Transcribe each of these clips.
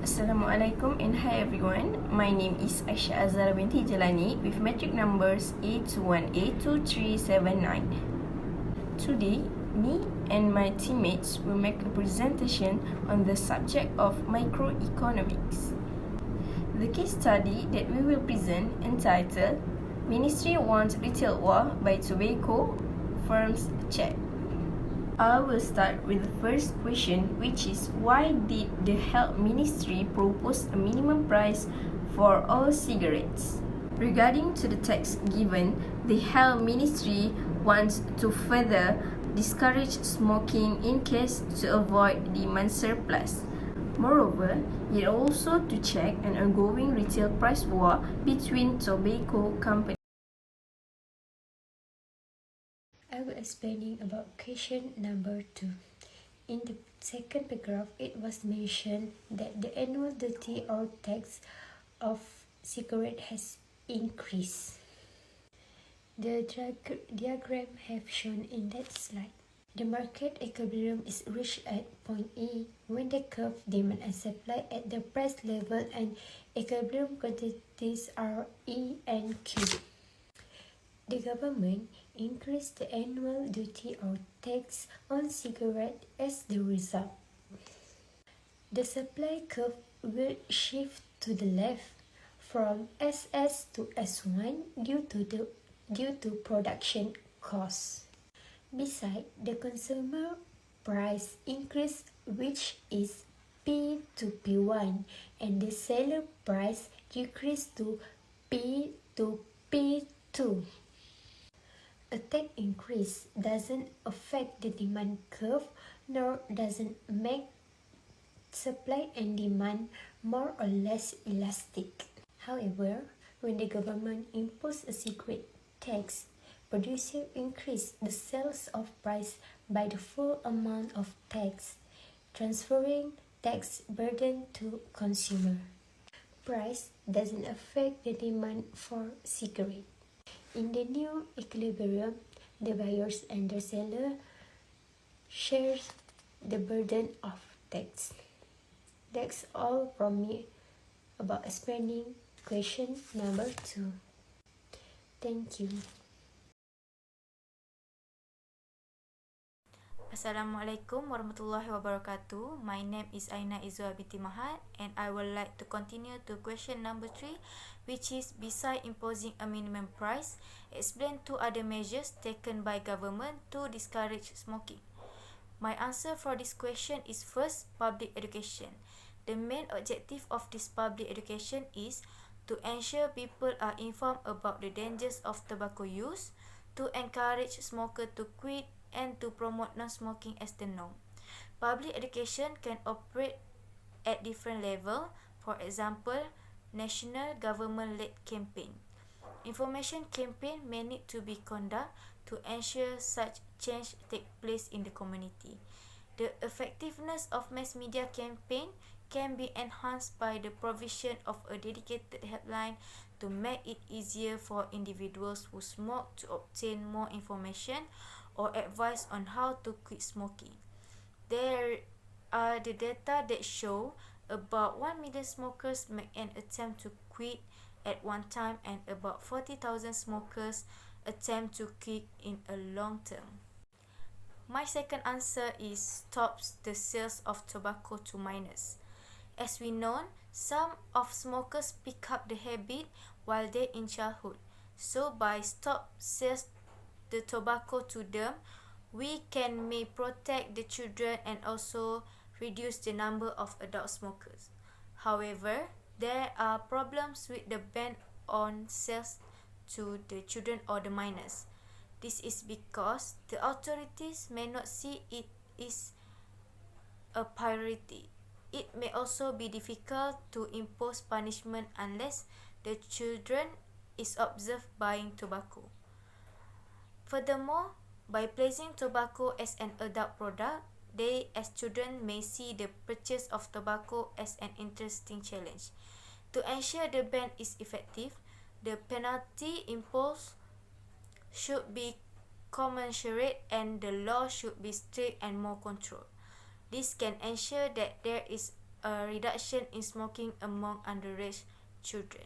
Assalamualaikum and hi everyone. My name is Aisyah Azhara binti Jalani with metric numbers A21A2379. Today, me and my teammates will make a presentation on the subject of microeconomics. The case study that we will present entitled Ministry Wants Retail War by Tobacco Firms Check. I will start with the first question, which is why did the Health Ministry propose a minimum price for all cigarettes? Regarding to the text given, the Health Ministry wants to further discourage smoking in case to avoid demand surplus. Moreover, it also to check an ongoing retail price war between tobacco companies. I will explaining about question number 2. In the second paragraph, it was mentioned that the annual duty or tax of cigarette has increased. The diagram have shown in that slide. The market equilibrium is reached at point E when the curve demand and supply at the price level and equilibrium quantities are E and Q. The government increased the annual duty or tax on cigarettes as the result. The supply curve will shift to the left from SS to S1 due to production costs. Besides, the consumer price increase, which is P to P1, and the seller price decrease to P to P2. A tax increase doesn't affect the demand curve nor doesn't make supply and demand more or less elastic. However, when the government imposes a cigarette tax, producers increase the sales of price by the full amount of tax, transferring tax burden to consumer. Price doesn't affect the demand for cigarette. In the new equilibrium, the buyers and the seller share the burden of tax. That's all from me about explaining question number 2. Thank you. Assalamualaikum warahmatullahi wabarakatuh. My name is Aina Izwa binti Mahat and I would like to continue to question number 3, which is beside imposing a minimum price, explain 2 other measures taken by government to discourage smoking. My answer for this question is first, public education. The main objective of this public education is to ensure people are informed about the dangers of tobacco use, to encourage smokers to quit and to promote non-smoking as the norm. Public education can operate at different levels, for example, national government-led campaign. Information campaign may need to be conducted to ensure such change take place in the community. The effectiveness of mass media campaign can be enhanced by the provision of a dedicated helpline to make it easier for individuals who smoke to obtain more information or advice on how to quit smoking. There are the data that show about 1 million smokers make an attempt to quit at one time and about 40,000 smokers attempt to quit in a long term. My second answer is stops the sales of tobacco to minors. As we know, some of smokers pick up the habit while they're in childhood. So by stop sales the tobacco to them, we may protect the children and also reduce the number of adult smokers. However, there are problems with the ban on sales to the children or the minors. This is because the authorities may not see it is a priority. It may also be difficult to impose punishment unless the children is observed buying tobacco. Furthermore, by placing tobacco as an adult product, they as children may see the purchase of tobacco as an interesting challenge. To ensure the ban is effective, the penalty imposed should be commensurate and the law should be strict and more controlled. This can ensure that there is a reduction in smoking among underage children.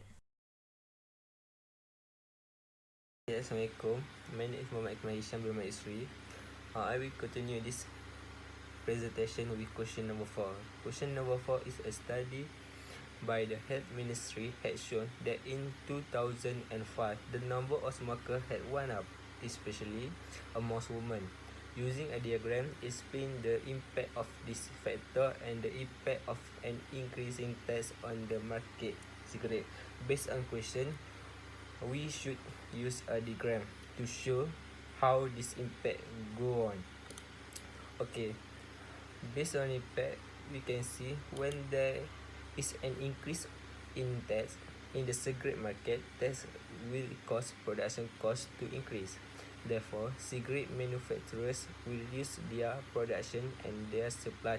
Assalamualaikum. My name is Muhammad Ikmal Hisham bin Isri. I will continue this presentation with question number 4. Question number 4 is a study by the Health Ministry had shown that in 2005, the number of smokers had went up, especially amongst women. Using a diagram, explain the impact of this factor and the impact of an increasing tax on the market cigarette. Based on question, we should use a diagram to show how this impact go on. Okay, based on impact, we can see when there is an increase in tax in the cigarette market, tax will cause production cost to increase. Therefore, cigarette manufacturers will reduce their production and their supply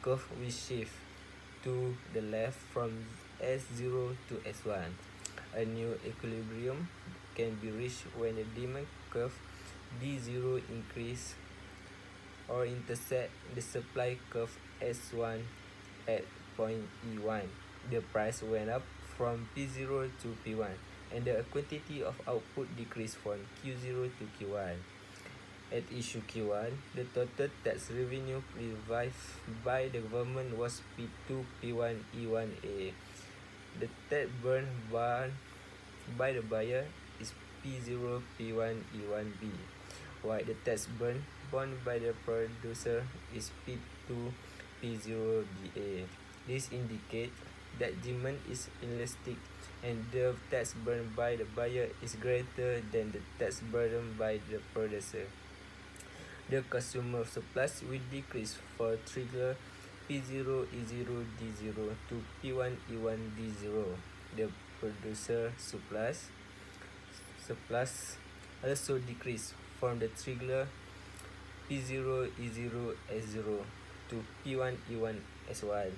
curve will shift to the left from S0 to S1. A new equilibrium can be reached when the demand curve D0 increase or intersect the supply curve S1 at point E1. The price went up from P0 to P1 and the quantity of output decreased from Q0 to Q1. At issue Q1, the total tax revenue revived by the government was P2 P1 E1A. The tax burned by the buyer is P0 P1 E1B, while the tax borne by the producer is P2 P0 BA. This indicates that demand is inelastic and the tax burned by the buyer is greater than the tax burden by the producer. The consumer supplies will decrease for trigger P0 E0 D0 to P1 E1 D0. The producer supplies also decrease from the trigger P0 E0 S0 to P1 E1 S1.